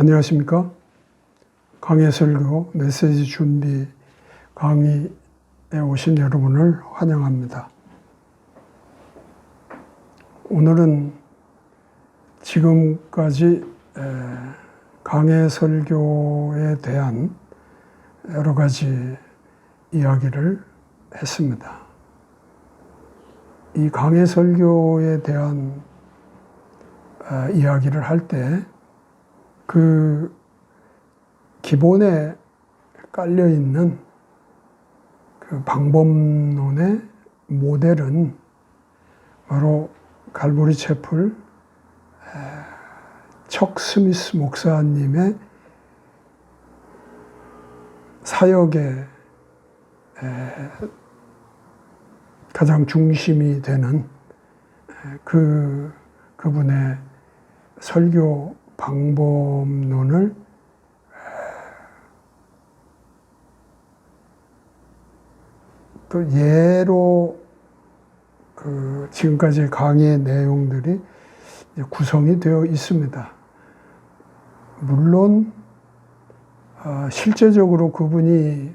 안녕하십니까? 강해 설교 메시지 준비 강의에 오신 여러분을 환영합니다. 오늘은 지금까지 강해 설교에 대한 여러 가지 이야기를 했습니다. 이 강해 설교에 대한 이야기를 할 때 그 기본에 깔려 있는 그 방법론의 모델은 바로 갈보리 채플 척 스미스 목사님의 사역의 가장 중심이 되는 그분의 설교 방법론을 또 예로 지금까지 강의의 내용들이 구성이 되어 있습니다. 물론 실제적으로 그분이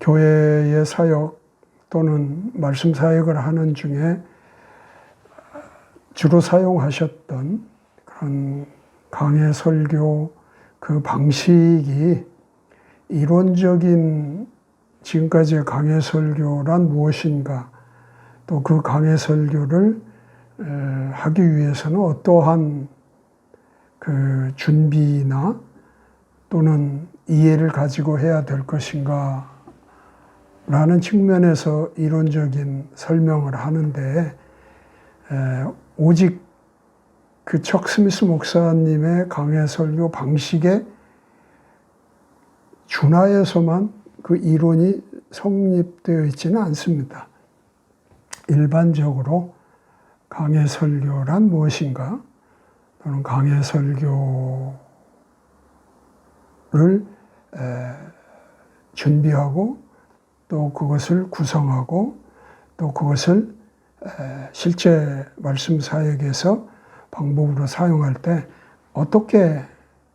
교회의 사역 또는 말씀 사역을 하는 중에 주로 사용하셨던 그런 강해 설교 그 방식이 이론적인 지금까지의 강해 설교란 무엇인가, 또 그 강해 설교를 하기 위해서는 어떠한 그 준비나 또는 이해를 가지고 해야 될 것인가 라는 측면에서 이론적인 설명을 하는데 오직 그 척 스미스 목사님의 강해 설교 방식에 준하여서만 그 이론이 성립되어 있지는 않습니다. 일반적으로 강해 설교란 무엇인가, 또는 강해 설교를 준비하고 또 그것을 구성하고 또 그것을 실제 말씀 사역에서 방법으로 사용할 때 어떻게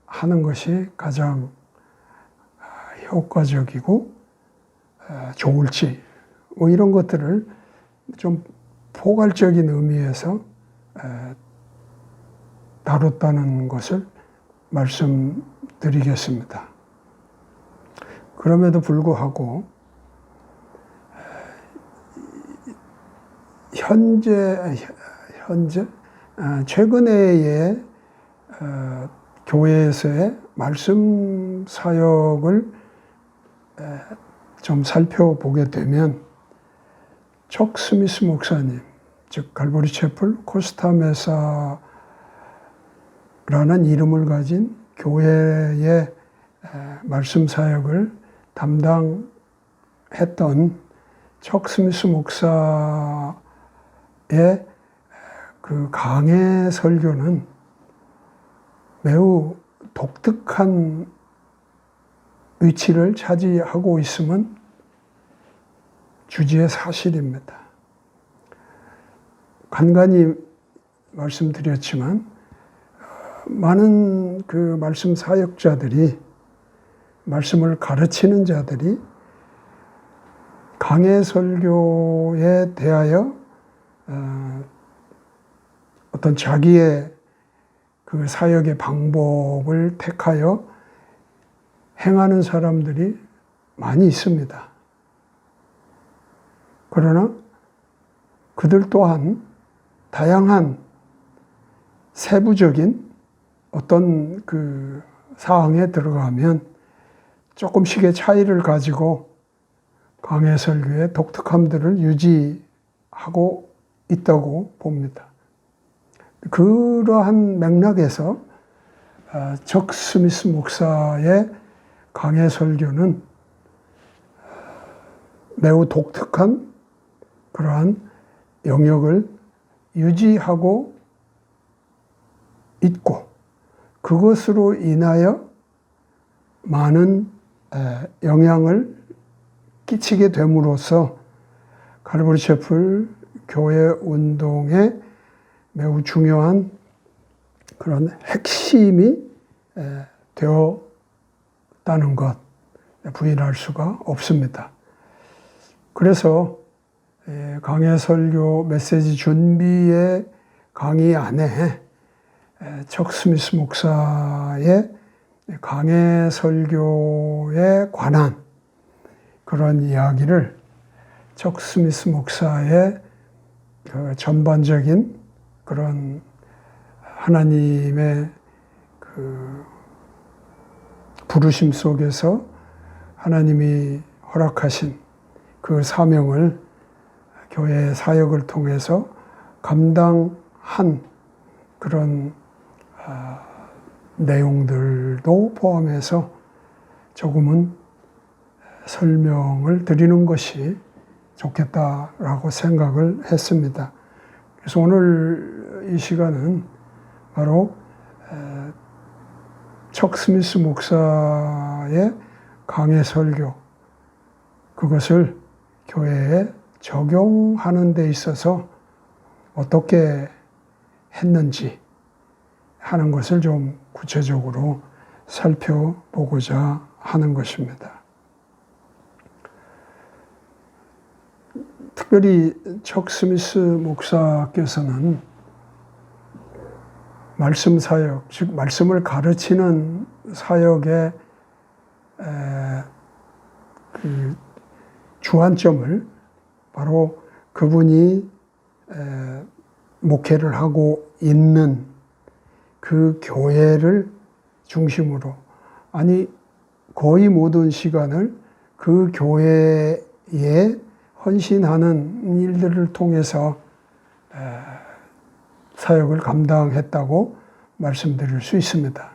하는 것이 가장 효과적이고 좋을지 뭐 이런 것들을 좀 포괄적인 의미에서 다뤘다는 것을 말씀드리겠습니다. 그럼에도 불구하고 최근에의 교회에서의 말씀 사역을 좀 살펴보게 되면 척 스미스 목사님, 즉 갈보리 채플 코스타메사라는 이름을 가진 교회의 말씀 사역을 담당했던 척 스미스 목사의 그 강해 설교는 매우 독특한 위치를 차지하고 있음은 주지의 사실입니다. 간간히 말씀드렸지만 많은 그 말씀 사역자들이, 말씀을 가르치는 자들이 강해 설교에 대하여 어떤 자기의 그 사역의 방법을 택하여 행하는 사람들이 많이 있습니다. 그러나 그들 또한 다양한 세부적인 어떤 그 사항에 들어가면 조금씩의 차이를 가지고 강해 설교의 독특함들을 유지하고 있다고 봅니다. 그러한 맥락에서 척 스미스 목사의 강해 설교는 매우 독특한 그러한 영역을 유지하고 있고, 그것으로 인하여 많은 영향을 끼치게 됨으로써 갈보리 채플 교회 운동의 매우 중요한 그런 핵심이 되었다는 것 부인할 수가 없습니다. 그래서 강해 설교 메시지 준비의 강의 안에 척 스미스 목사의 강해 설교에 관한 그런 이야기를 척 스미스 목사의 그 전반적인 그런 하나님의 그 부르심 속에서 하나님이 허락하신 그 사명을 교회 사역을 통해서 감당한 그런 내용들도 포함해서 조금은 설명을 드리는 것이 좋겠다라고 생각을 했습니다. 그래서 오늘 이 시간은 바로 척 스미스 목사의 강해 설교, 그것을 교회에 적용하는 데 있어서 어떻게 했는지 하는 것을 좀 구체적으로 살펴보고자 하는 것입니다. 특별히 척 스미스 목사께서는 말씀 사역, 즉 말씀을 가르치는 사역의 그 주안점을 바로 그분이 목회를 하고 있는 그 교회를 중심으로, 아니 거의 모든 시간을 그 교회에 헌신하는 일들을 통해서 사역을 감당했다고 말씀드릴 수 있습니다.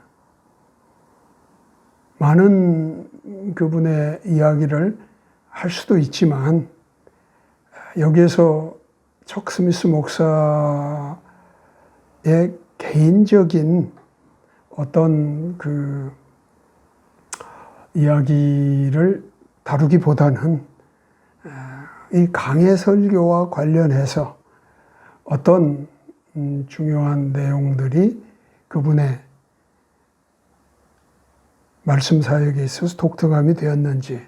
많은 그분의 이야기를 할 수도 있지만 여기에서 척 스미스 목사의 개인적인 어떤 그 이야기를 다루기보다는 이 강해 설교와 관련해서 어떤 중요한 내용들이 그분의 말씀 사역에 있어서 독특함이 되었는지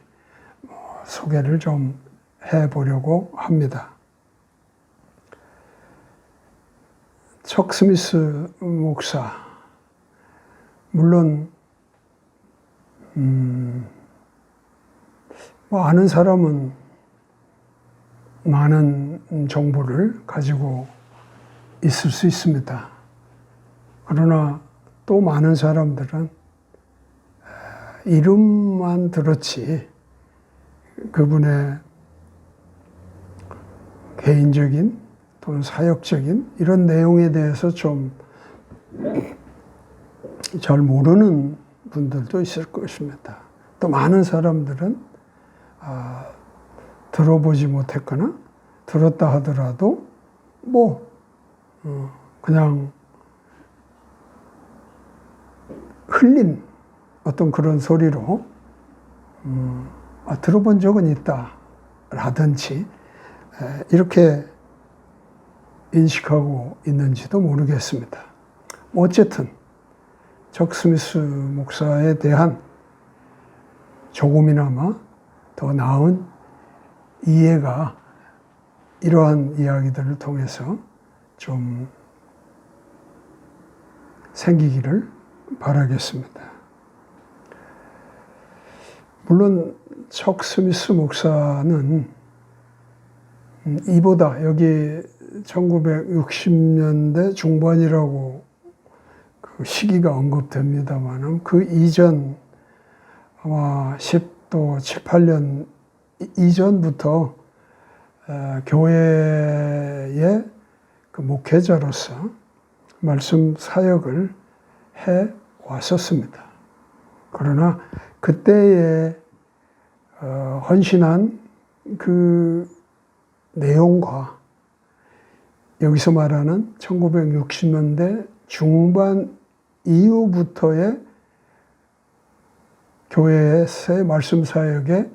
소개를 좀 해보려고 합니다. 척 스미스 목사, 물론 아는 사람은 많은 정보를 가지고 있을 수 있습니다. 그러나 또 많은 사람들은 이름만 들었지 그분의 개인적인 또는 사역적인 이런 내용에 대해서 좀 잘 모르는 분들도 있을 것입니다. 또 많은 사람들은 들어보지 못했거나 들었다 하더라도 그냥 흘린 어떤 그런 소리로 들어본 적은 있다 라든지 이렇게 인식하고 있는지도 모르겠습니다. 어쨌든 척 스미스 목사에 대한 조금이나마 더 나은 이해가 이러한 이야기들을 통해서 좀 생기기를 바라겠습니다. 물론 척 스미스 목사는 이보다 여기 1960년대 중반이라고 그 시기가 언급됩니다만 그 이전 아마 10도 7, 8년 이전부터 교회의 그 목회자로서 말씀 사역을 해 왔었습니다. 그러나 그때의 헌신한 그 내용과 여기서 말하는 1960년대 중반 이후부터의 교회에서의 말씀 사역의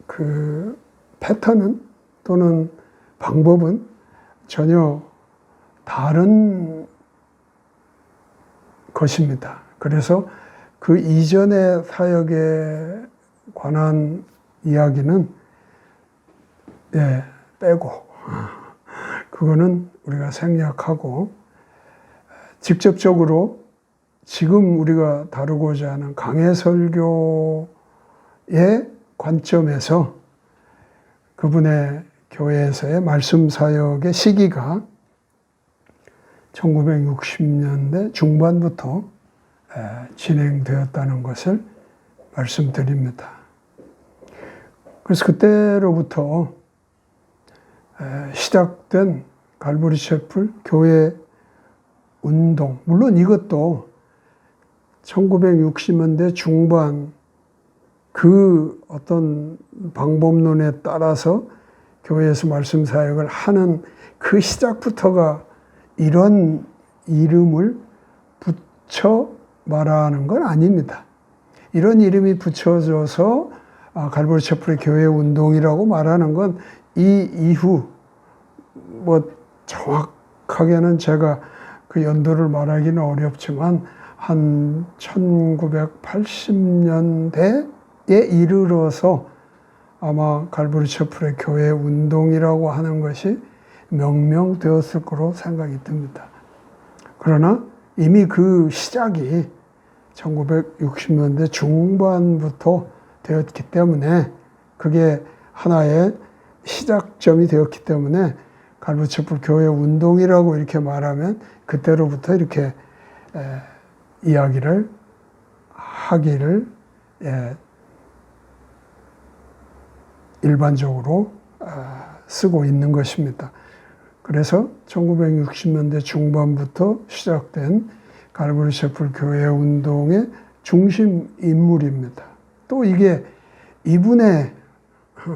그 패턴은 또는 방법은 전혀 다른 것입니다. 그래서 그 이전의 사역에 관한 이야기는 빼고 그거는 우리가 생략하고 직접적으로 지금 우리가 다루고자 하는 강해설교의 관점에서 그분의 교회에서의 말씀 사역의 시기가 1960년대 중반부터 진행되었다는 것을 말씀드립니다. 그래서 그때로부터 시작된 갈보리 채플 교회 운동, 물론 이것도 1960년대 중반 그 어떤 방법론에 따라서 교회에서 말씀 사역을 하는 그 시작부터가 이런 이름을 붙여 말하는 건 아닙니다. 이런 이름이 붙여져서 갈보리 채플의 교회 운동이라고 말하는 건 이 이후 뭐 정확하게는 제가 그 연도를 말하기는 어렵지만 한 1980년대에 이르러서 아마 갈보리 채플의 교회 운동이라고 하는 것이 명명되었을 거로 생각이 듭니다. 그러나 이미 그 시작이 1960년대 중반부터 되었기 때문에 그게 하나의 시작점이 되었기 때문에 갈보리 채플 교회 운동이라고 이렇게 말하면 그때로부터 이렇게 이야기를 하기를 일반적으로 쓰고 있는 것입니다. 그래서 1960년대 중반부터 시작된 갈보리 채플 교회 운동의 중심 인물입니다. 또 이게 이분의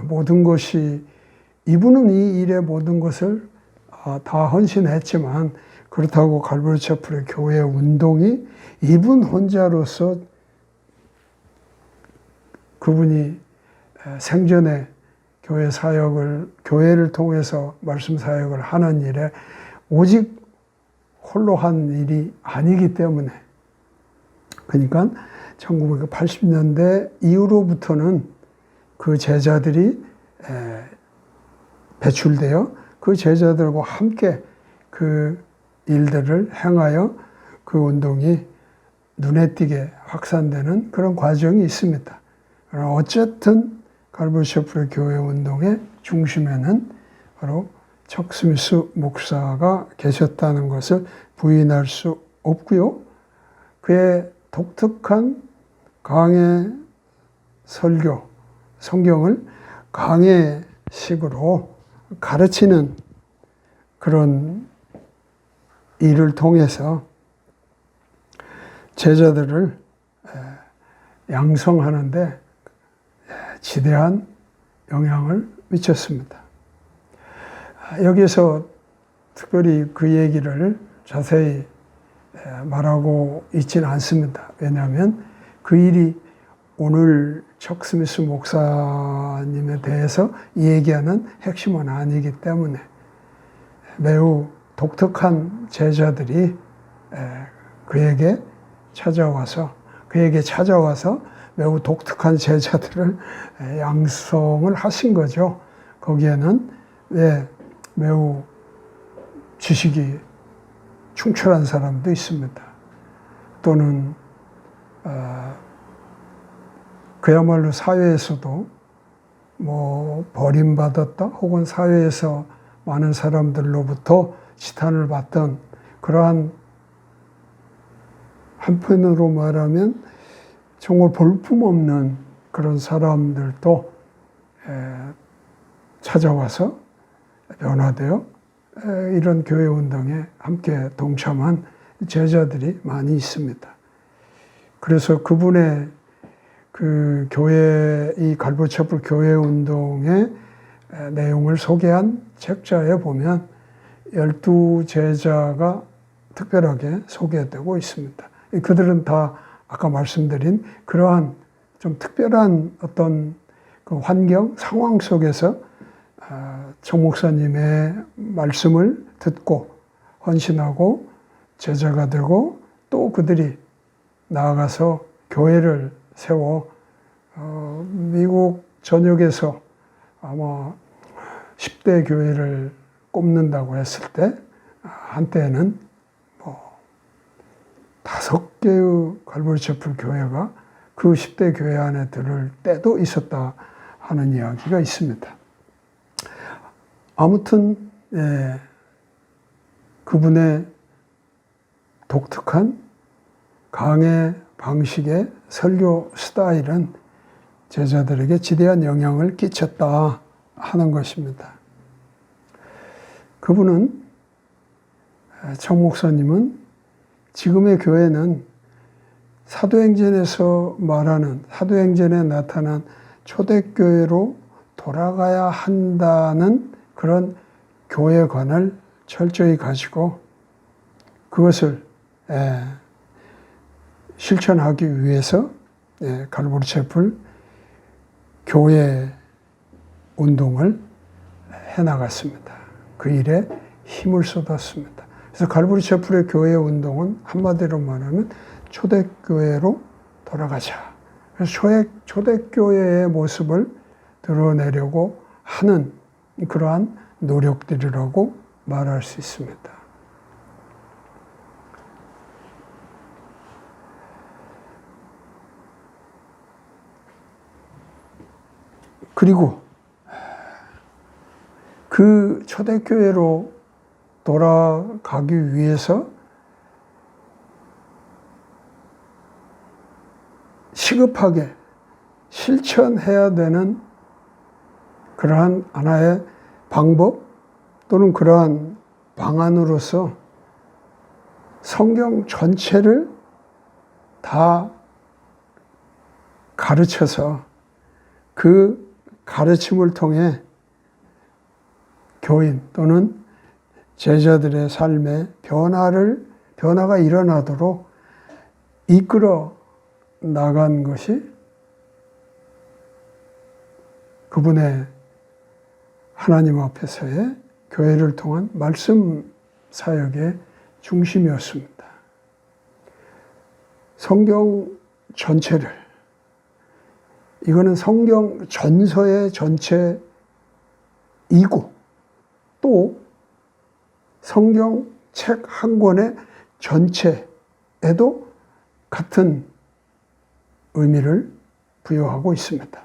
모든 것이 이분은 이 일의 모든 것을 다 헌신했지만 그렇다고 갈보리 채플의 교회 운동이 이분 혼자로서 그분이 생전에 교회 사역을, 교회를 통해서 말씀 사역을 하는 일에 오직 홀로 한 일이 아니기 때문에 그러니까 1980년대 이후로부터는 그 제자들이 배출되어 그 제자들과 함께 그 일들을 행하여 그 운동이 눈에 띄게 확산되는 그런 과정이 있습니다. 그러나 어쨌든 갈보리 채플의 교회 운동의 중심에는 바로 척 스미스 목사가 계셨다는 것을 부인할 수 없고요. 그의 독특한 강해 설교, 성경을 강해식으로 가르치는 그런 일을 통해서 제자들을 양성하는데 지대한 영향을 미쳤습니다. 여기서 특별히 그 얘기를 자세히 말하고 있지는 않습니다. 왜냐하면 그 일이 오늘 척 스미스 목사님에 대해서 얘기하는 핵심은 아니기 때문에 매우 독특한 제자들이 그에게 찾아와서 매우 독특한 제자들을 양성을 하신 거죠. 거기에는 매우 지식이 충출한 사람도 있습니다. 또는 그야말로 사회에서도 뭐 버림받았다 혹은 사회에서 많은 사람들로부터 지탄을 받던 그러한 한편으로 말하면 정말 볼품없는 그런 사람들도 찾아와서 변화되어 이런 교회 운동에 함께 동참한 제자들이 많이 있습니다. 그래서 그분의 그 교회, 이 갈보리 채플 교회 운동의 내용을 소개한 책자에 보면 12제자가 특별하게 소개되고 있습니다. 그들은 다 아까 말씀드린 그러한 좀 특별한 어떤 그 환경, 상황 속에서 정 목사님의 말씀을 듣고 헌신하고 제자가 되고 또 그들이 나아가서 교회를 세워 미국 전역에서 아마 10대 교회를 꼽는다고 했을 때 한때는 뭐 5개의 갈보리 채플 교회가 그 10대 교회 안에 들을 때도 있었다 하는 이야기가 있습니다. 아무튼 그분의 독특한 강의 방식의 설교 스타일은 제자들에게 지대한 영향을 끼쳤다 하는 것입니다. 그분은, 청 목사님은 지금의 교회는 사도행전에서 말하는, 사도행전에 나타난 초대교회로 돌아가야 한다는 그런 교회관을 철저히 가지고 그것을 실천하기 위해서 갈보리 채플 교회 운동을 해나갔습니다. 그 일에 힘을 쏟았습니다. 그래서 갈보리 채플의 교회 운동은 한마디로 말하면 초대교회로 돌아가자. 그래서 초대교회의 모습을 드러내려고 하는 그러한 노력들이라고 말할 수 있습니다. 그리고 그 초대교회로 돌아가기 위해서 시급하게 실천해야 되는 그러한 하나의 방법 또는 그러한 방안으로서 성경 전체를 다 가르쳐서 그 가르침을 통해 교인 또는 제자들의 삶에 변화가 일어나도록 이끌어 나간 것이 그분의 하나님 앞에서의 교회를 통한 말씀 사역의 중심이었습니다. 성경 전체를, 이거는 성경 전서의 전체이고 또 성경 책 한 권의 전체에도 같은 의미를 부여하고 있습니다.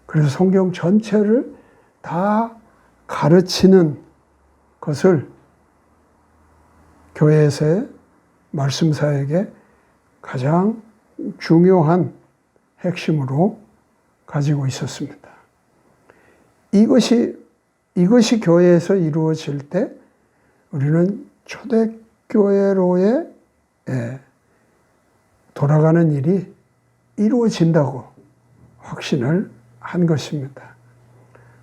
그래서 성경 전체를 다 가르치는 것을 교회에서의 말씀 사역의 가장 중요한 핵심으로 가지고 있었습니다. 이것이 교회에서 이루어질 때 우리는 초대교회로의 돌아가는 일이 이루어진다고 확신을 한 것입니다.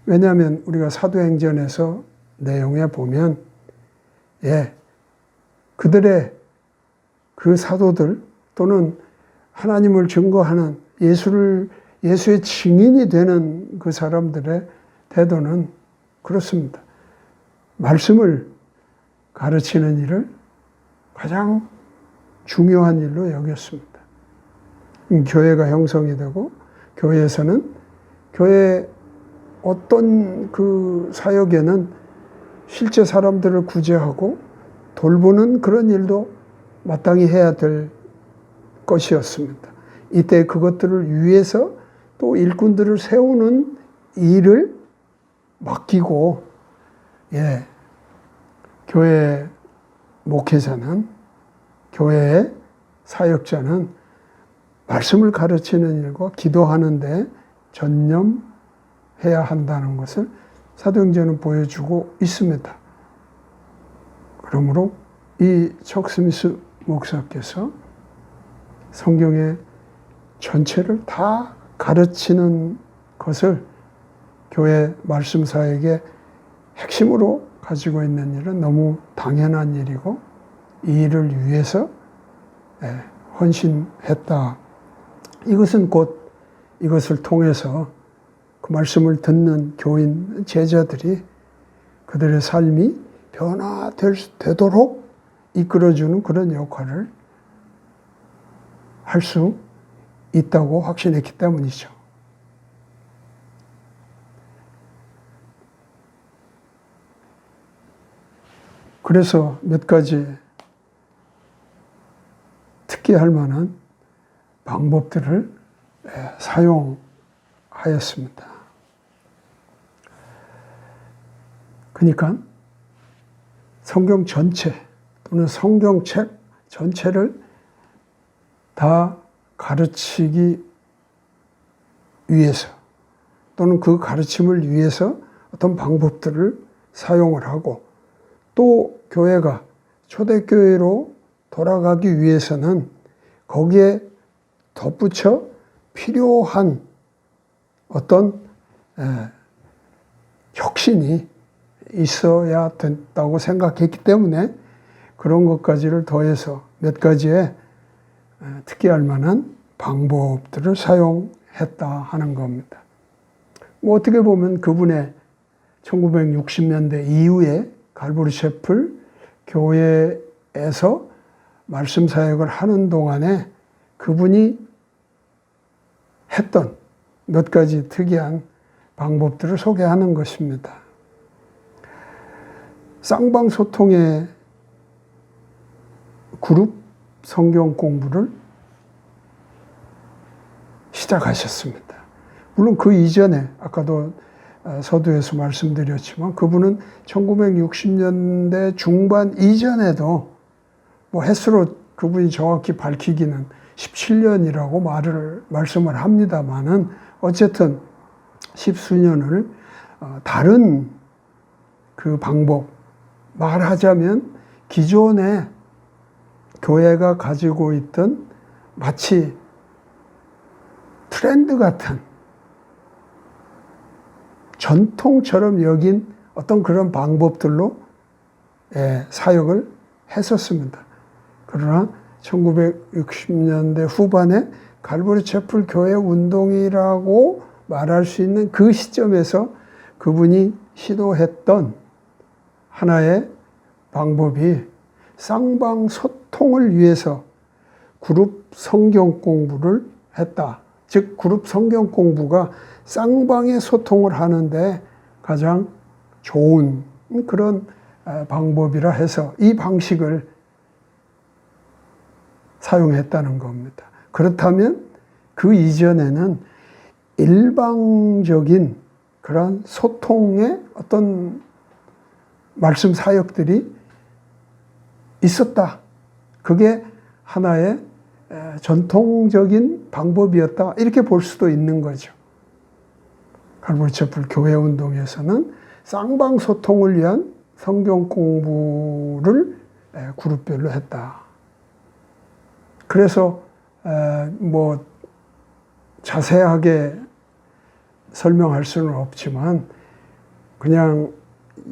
왜냐하면 우리가 사도행전에서 내용에 보면 그들의 그 사도들 또는 하나님을 증거하는 예수의 증인이 되는 그 사람들의 태도는 그렇습니다. 말씀을 가르치는 일을 가장 중요한 일로 여겼습니다. 교회가 형성이 되고 교회에서는 교회 어떤 그 사역에는 실제 사람들을 구제하고 돌보는 그런 일도 마땅히 해야 될 것이었습니다. 이때 그것들을 위해서 또 일꾼들을 세우는 일을 맡기고 교회 목회자는, 교회의 사역자는 말씀을 가르치는 일과 기도하는 데 전념해야 한다는 것을 사도행전은 보여주고 있습니다. 그러므로 이 척 스미스 목사께서 성경의 전체를 다 가르치는 것을 교회 말씀 사역의 핵심으로 가지고 있는 일은 너무 당연한 일이고 이 일을 위해서 헌신했다. 이것은 곧 이것을 통해서 그 말씀을 듣는 교인, 제자들이 그들의 삶이 변화되도록 이끌어주는 그런 역할을 할 수 있다고 확신했기 때문이죠. 그래서 몇 가지 특기할 만한 방법들을 사용하였습니다. 그러니까 성경 전체 또는 성경책 전체를 다 가르치기 위해서 또는 그 가르침을 위해서 어떤 방법들을 사용을 하고 또 교회가 초대교회로 돌아가기 위해서는 거기에 덧붙여 필요한 어떤 혁신이 있어야 된다고 생각했기 때문에 그런 것까지를 더해서 몇 가지의 특기할 만한 방법들을 사용했다 하는 겁니다. 뭐 어떻게 보면 그분의 1960년대 이후에 갈보리 셰플 교회에서 말씀 사역을 하는 동안에 그분이 했던 몇 가지 특이한 방법들을 소개하는 것입니다. 쌍방소통의 그룹 성경 공부를 시작하셨습니다. 물론 그 이전에 아까도 서두에서 말씀드렸지만 그분은 1960년대 중반 이전에도 뭐 횟수로 그분이 정확히 밝히기는 17년이라고 말씀을 합니다만은 어쨌든 십수년을 다른 그 방법, 말하자면 기존에 교회가 가지고 있던 마치 트렌드 같은 전통처럼 여긴 어떤 그런 방법들로 사역을 했었습니다. 그러나 1960년대 후반에 갈보리 채플 교회 운동이라고 말할 수 있는 그 시점에서 그분이 시도했던 하나의 방법이 쌍방소통을 위해서 그룹 성경 공부를 했다. 즉 그룹 성경 공부가 쌍방의 소통을 하는데 가장 좋은 그런 방법이라 해서 이 방식을 사용했다는 겁니다. 그렇다면 그 이전에는 일방적인 그런 소통의 어떤 말씀 사역들이 있었다. 그게 하나의 전통적인 방법이었다. 이렇게 볼 수도 있는 거죠. 갈보리 채플 교회 운동에서는 쌍방소통을 위한 성경 공부를 그룹별로 했다. 그래서 뭐 자세하게 설명할 수는 없지만 그냥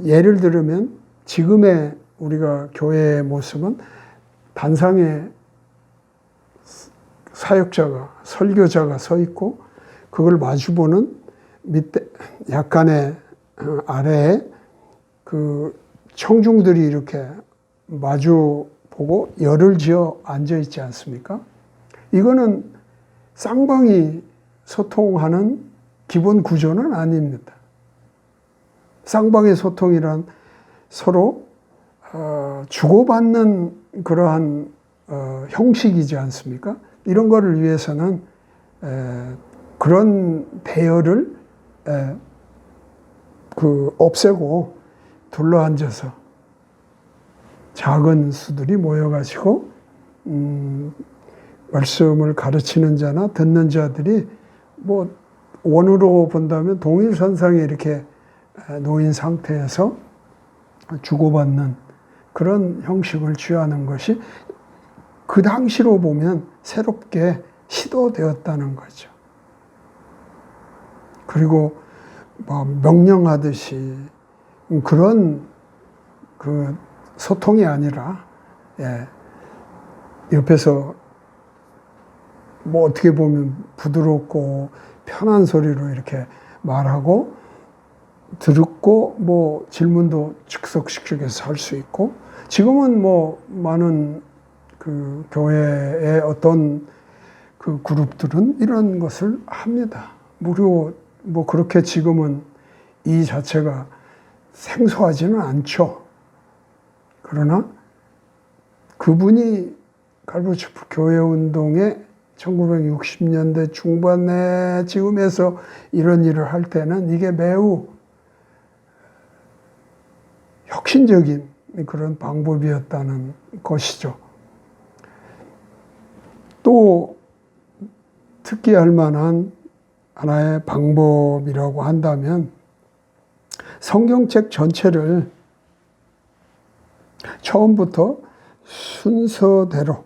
예를 들면 지금의 우리가 교회의 모습은 단상에 사역자가 설교자가 서 있고 그걸 마주보는 밑에 약간의 아래에 그 청중들이 이렇게 마주 보고 열을 지어 앉아 있지 않습니까? 이거는 쌍방이 소통하는 기본 구조는 아닙니다. 쌍방의 소통이란 서로 주고받는 그러한 형식이지 않습니까? 이런 거를 위해서는 그런 대열을 없애고 둘러앉아서 작은 수들이 모여가지고 말씀을 가르치는 자나 듣는 자들이 뭐 원으로 본다면 동일선상에 이렇게 놓인 상태에서 주고받는 그런 형식을 취하는 것이 그 당시로 보면 새롭게 시도되었다는 거죠. 그리고 뭐 명령하듯이 그런 그 소통이 아니라 옆에서 뭐 어떻게 보면 부드럽고 편한 소리로 이렇게 말하고 듣고 뭐 질문도 즉석식적에서 할 수 있고 지금은 뭐 많은 그 교회의 어떤 그 그룹들은 이런 것을 합니다. 무료 뭐 그렇게 지금은 이 자체가 생소하지는 않죠. 그러나 그분이 갈보치프 교회 운동에 1960년대 중반에 지금에서 이런 일을 할 때는 이게 매우 혁신적인 그런 방법이었다는 것이죠. 또 특기할 만한 하나의 방법이라고 한다면 성경책 전체를 처음부터 순서대로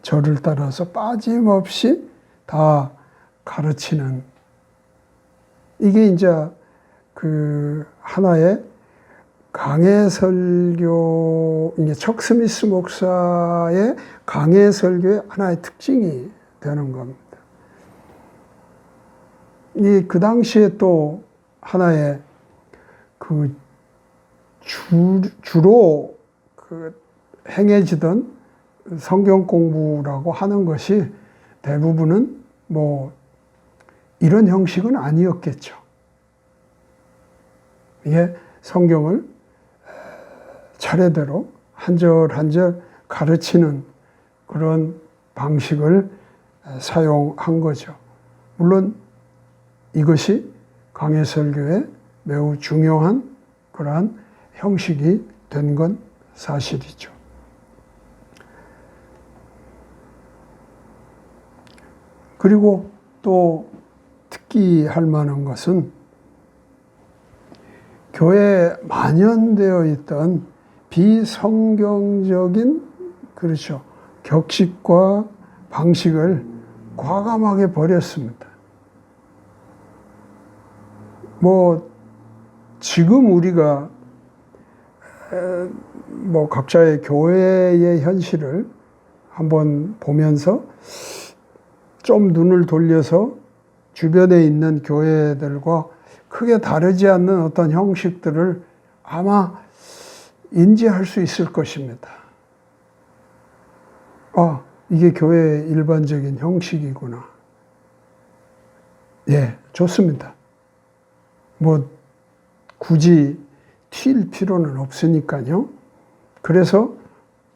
절을 따라서 빠짐없이 다 가르치는, 이게 이제 그 하나의 강해설교, 이게 척 스미스 목사의 강해설교의 하나의 특징이 되는 겁니다. 그 당시에 또 하나의 그 주로 그 행해지던 성경 공부라고 하는 것이 대부분은 뭐 이런 형식은 아니었겠죠. 이게 성경을 차례대로 한 절 한 절 가르치는 그런 방식을 사용한 거죠. 물론 이것이 강해설교의 매우 중요한 그러한 형식이 된 건 사실이죠. 그리고 또 특기할 만한 것은 교회에 만연되어 있던 비성경적인, 그렇죠, 격식과 방식을 과감하게 버렸습니다. 뭐 지금 우리가 뭐 각자의 교회의 현실을 한번 보면서 좀 눈을 돌려서 주변에 있는 교회들과 크게 다르지 않는 어떤 형식들을 아마 인지할 수 있을 것입니다. 아, 이게 교회의 일반적인 형식이구나. 예, 좋습니다. 뭐 굳이 튈 필요는 없으니까요. 그래서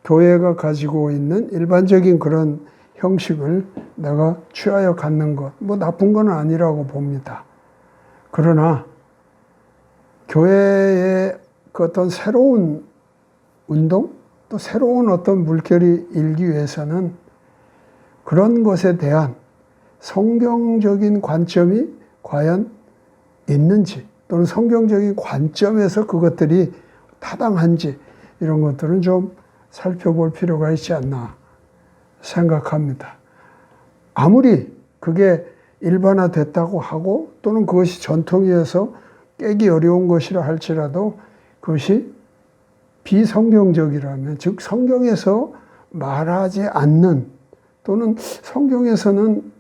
교회가 가지고 있는 일반적인 그런 형식을 내가 취하여 갖는 것, 뭐 나쁜 건 아니라고 봅니다. 그러나 교회의 그 어떤 새로운 운동, 또 새로운 어떤 물결이 일기 위해서는 그런 것에 대한 성경적인 관점이 과연 있는지, 또는 성경적인 관점에서 그것들이 타당한지, 이런 것들은 좀 살펴볼 필요가 있지 않나 생각합니다. 아무리 그게 일반화됐다고 하고 또는 그것이 전통이어서 깨기 어려운 것이라 할지라도 그것이 비성경적이라면, 즉 성경에서 말하지 않는, 또는 성경에서는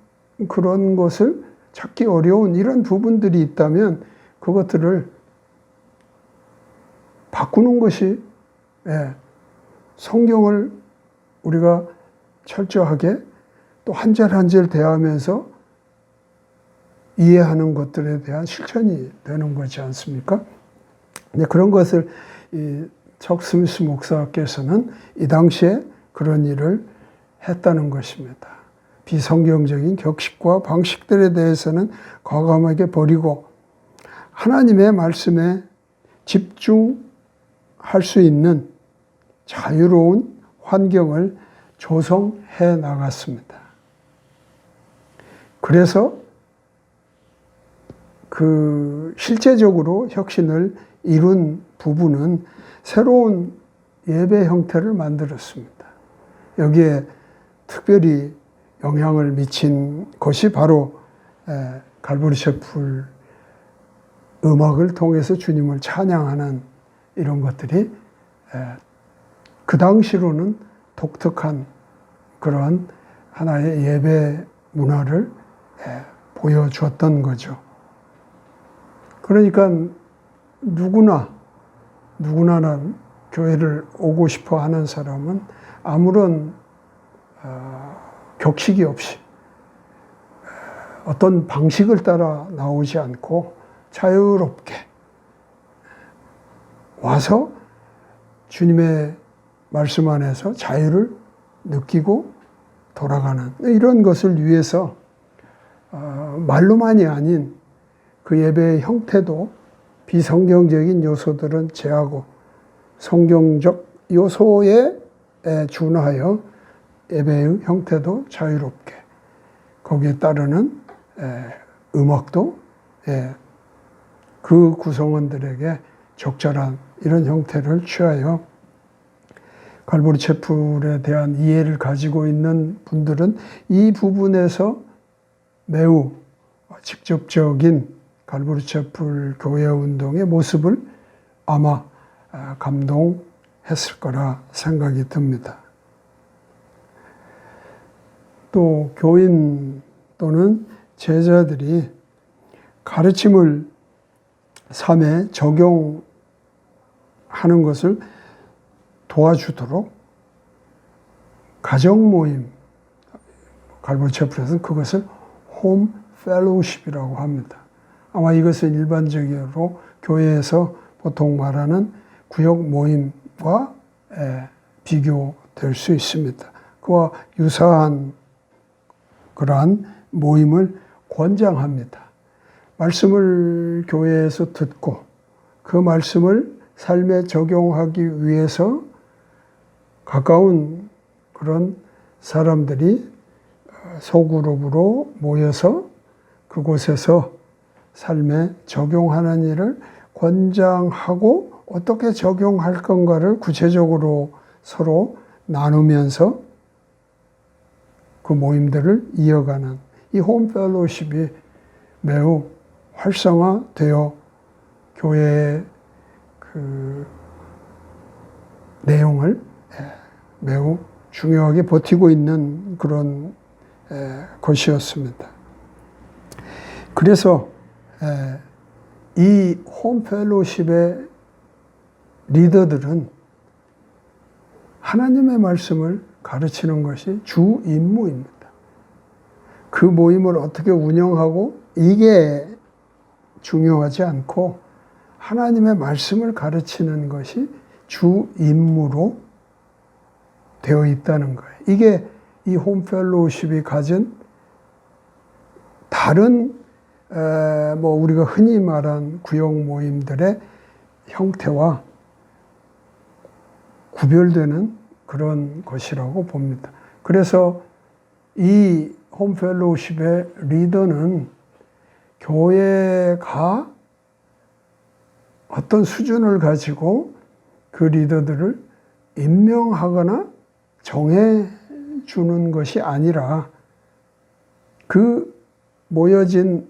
그런 것을 찾기 어려운 이런 부분들이 있다면 그것들을 바꾸는 것이, 성경을 우리가 철저하게 또 한 절 한 절 대하면서 이해하는 것들에 대한 실천이 되는 거지 않습니까? 근데 그런 것을 척 스미스 목사께서는 이 당시에 그런 일을 했다는 것입니다. 비성경적인 격식과 방식들에 대해서는 과감하게 버리고 하나님의 말씀에 집중할 수 있는 자유로운 환경을 조성해 나갔습니다. 그래서 그 실제적으로 혁신을 이룬 부분은 새로운 예배 형태를 만들었습니다. 여기에 특별히 영향을 미친 것이 바로 갈보리 셰플 음악을 통해서 주님을 찬양하는 이런 것들이 그 당시로는 독특한 그러한 하나의 예배 문화를 보여주었던 거죠. 그러니까 누구나는 교회를 오고 싶어 하는 사람은 아무런 격식이 없이 어떤 방식을 따라 나오지 않고 자유롭게 와서 주님의 말씀 안에서 자유를 느끼고 돌아가는 이런 것을 위해서 말로만이 아닌 그 예배의 형태도 비성경적인 요소들은 제하고 성경적 요소에 준하여 예배의 형태도 자유롭게 거기에 따르는 음악도 그 구성원들에게 적절한 이런 형태를 취하여 갈보리 채플에 대한 이해를 가지고 있는 분들은 이 부분에서 매우 직접적인 갈보리 채플 교회 운동의 모습을 아마 감동했을 거라 생각이 듭니다. 또 교인 또는 제자들이 가르침을 삶에 적용하는 것을 도와주도록 가정 모임, 갈보리 채플에서는 그것을 홈 펠로우십이라고 합니다. 아마 이것은 일반적으로 교회에서 보통 말하는 구역 모임과 비교될 수 있습니다. 그와 유사한 그러한 모임을 권장합니다. 말씀을 교회에서 듣고 그 말씀을 삶에 적용하기 위해서 가까운 그런 사람들이 소그룹으로 모여서 그곳에서 삶에 적용하는 일을 권장하고 어떻게 적용할 건가를 구체적으로 서로 나누면서 그 모임들을 이어가는 이 홈펠로우십이 매우 활성화되어 교회의 그 내용을 매우 중요하게 버티고 있는 그런 것이었습니다. 그래서 이 홈펠로우십의 리더들은 하나님의 말씀을 가르치는 것이 주 임무입니다. 그 모임을 어떻게 운영하고 이게 중요하지 않고 하나님의 말씀을 가르치는 것이 주 임무로 되어 있다는 거예요. 이게 이 홈펠로우십이 가진 다른 우리가 흔히 말한 구역 모임들의 형태와 구별되는 그런 것이라고 봅니다. 그래서 이 홈펠로우십의 리더는 교회가 어떤 수준을 가지고 그 리더들을 임명하거나 정해주는 것이 아니라 그 모여진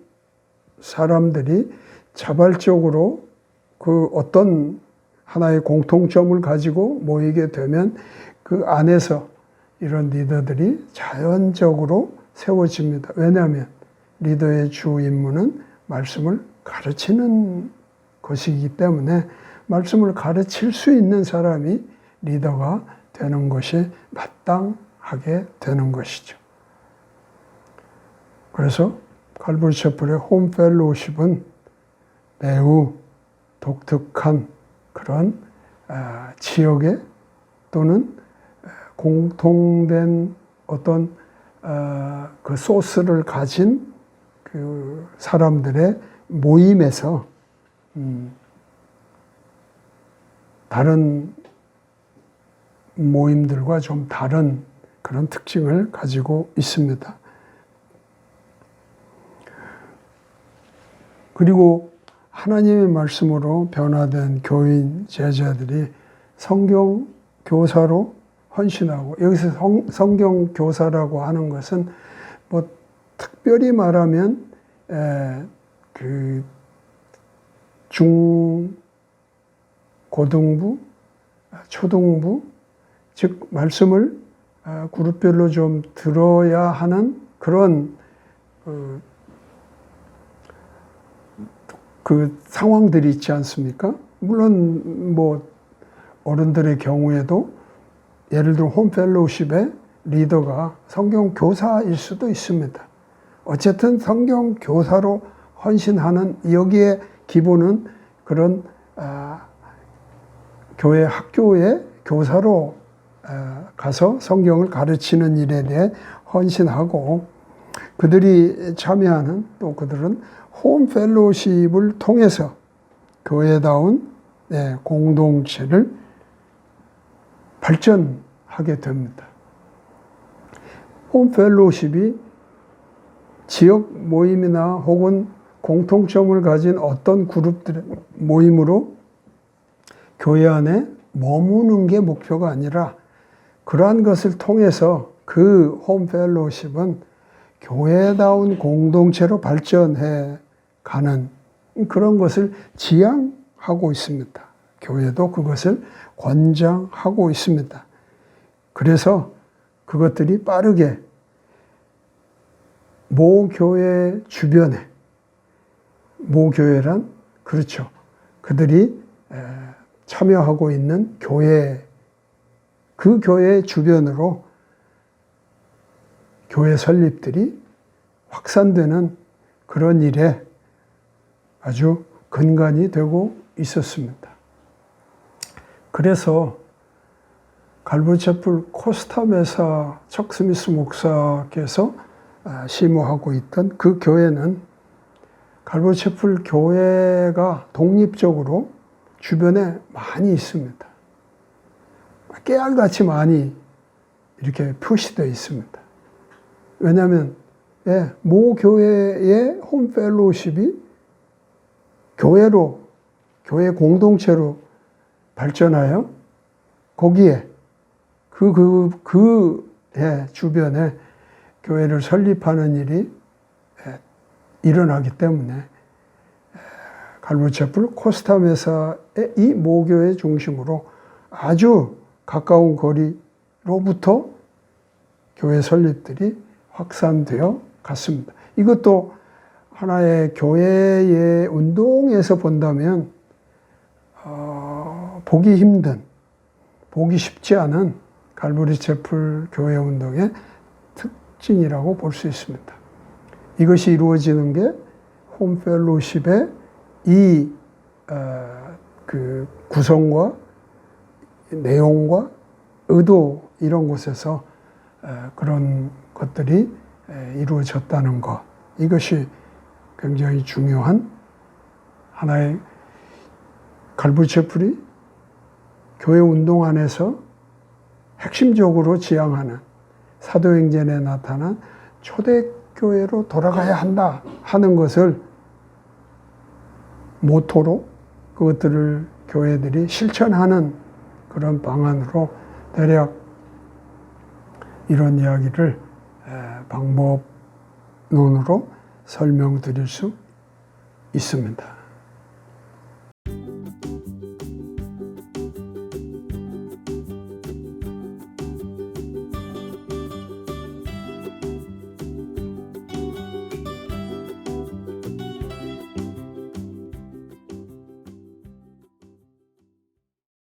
사람들이 자발적으로 그 어떤 하나의 공통점을 가지고 모이게 되면 그 안에서 이런 리더들이 자연적으로 세워집니다. 왜냐하면 리더의 주 임무는 말씀을 가르치는 것이기 때문에 말씀을 가르칠 수 있는 사람이 리더가 되는 것이 마땅하게 되는 것이죠. 그래서 갈보리 채플의 홈펠로우십은 매우 독특한 그런 지역의 또는 공통된 어떤 그 소스를 가진 그 사람들의 모임에서 다른 모임들과 좀 다른 그런 특징을 가지고 있습니다. 그리고 하나님의 말씀으로 변화된 교인, 제자들이 성경 교사로 헌신하고, 여기서 성경 교사라고 하는 것은 뭐 특별히 말하면 그 고등부, 초등부, 즉 말씀을 그룹별로 좀 들어야 하는 그런 그 상황들이 있지 않습니까? 물론 뭐 어른들의 경우에도 예를 들어 홈펠로우십의 리더가 성경 교사일 수도 있습니다. 어쨌든 성경 교사로 헌신하는, 여기에 기본은 그런 교회 학교의 교사로 가서 성경을 가르치는 일에 대해 헌신하고, 그들이 참여하는, 또 그들은 홈 펠로우십을 통해서 교회다운 공동체를 발전하게 됩니다. 홈 펠로우십이 지역 모임이나 혹은 공통점을 가진 어떤 그룹들의 모임으로 교회 안에 머무는 게 목표가 아니라, 그러한 것을 통해서 그 홈 펠로우십은 교회다운 공동체로 발전해 가는 그런 것을 지향하고 있습니다. 교회도 그것을 권장하고 있습니다. 그래서 그것들이 빠르게 모 교회 주변에, 모 교회란 그렇죠, 그들이 참여하고 있는 교회, 그 교회 주변으로 교회 설립들이 확산되는 그런 일에 아주 근간이 되고 있었습니다. 그래서 갈보체플 코스타메사 척 스미스 목사께서 심호하고 있던 그 교회는, 갈보체플 교회가 독립적으로 주변에 많이 있습니다. 깨알같이 많이 이렇게 표시되어 있습니다. 왜냐하면 모 교회의 홈 펠로우십이 교회로, 교회 공동체로 발전하여 거기에 그 주변에 교회를 설립하는 일이 일어나기 때문에 갈보체플 코스타메사의 이 모교회 중심으로 아주 가까운 거리로부터 교회 설립들이 확산되어 갔습니다. 이것도 하나의 교회의 운동에서 본다면 보기 힘든, 보기 쉽지 않은 갈보리체플 교회 운동의 특징이라고 볼 수 있습니다. 이것이 이루어지는 게 홈펠로우십의 이 그 구성과 내용과 의도, 이런 곳에서 그런 것들이 이루어졌다는 것, 이것이 굉장히 중요한 하나의 갈보체플이 교회 운동 안에서 핵심적으로 지향하는, 사도행전에 나타난 초대교회로 돌아가야 한다 하는 것을 모토로 그것들을 교회들이 실천하는 그런 방안으로 대략 이런 이야기를 방법론으로 설명드릴 수 있습니다.